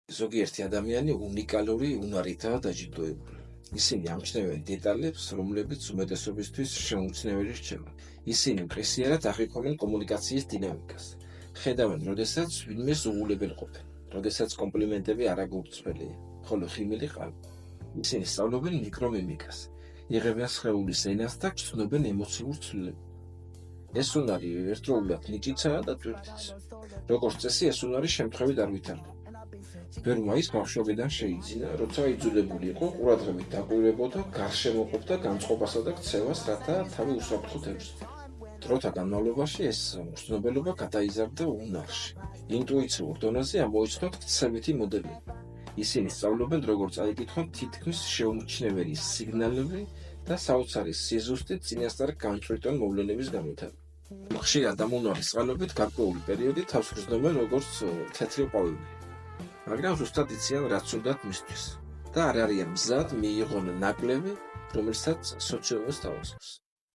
ზოგიერთი ადამიანი უნიკალური უნარითაა დაჯილდოებული. ისინი ამჩნევენ დეტალებს, რომლებიც უმეტესობისთვის შეუმჩნეველი რჩება. ისინი მკრისიერად აღიქვამენ კომუნიკაციის დინამიკას. ხედავენ, როდესაც ვინმეს უღულებელყოფენ, როდესაც კომპლიმენტები არაგურცველია, ხოლო ხიმილი ყავი. ისინი სწავლობენ მიკრომიმიკას, იღებენ სხეულის ენას და გრძნობენ ემოციურ ცვლილებას. ეს უნარი ერთდროულად ნიჭიცაა და ტვირთიც. როგორც წესი, ეს უნარი შემთხვევით არ ვითარდება. ბერმა ის ბავშვობიდან შეიძინა, როცა იძულებული იყო ყურადღებით დაკვირვებოდა გარშემოყოფთა განწყობასა და ქცევას, რათა თავი უსაფრთხოდ ებრძოდა. დროთა განმავლობაში ეს მგრძნობელობა გადაიზარდა უნარში. ინტუიციურ დონეზე ამოიცნოთ ქცევითი მოდელები. ისინი სწავლობენ, როგორ წაიკითხონ თითქმის შეუმჩნეველი სიგნალები და საოცარი სიზუსტით წინასწარ განჭვრიტონ მოვლენების განვითარება. ხშირად ამ უნარის წყალობით გარკვეული პერიოდი თავს გრძნობენ როგორც თეთრი ყვავილი. მაგრამ ზუსტად იციან, რაც უნდათ მისთვის და არ არიან მზად მიიღონ ნაკლები, რომელსაც სოციუმს თავაზობს.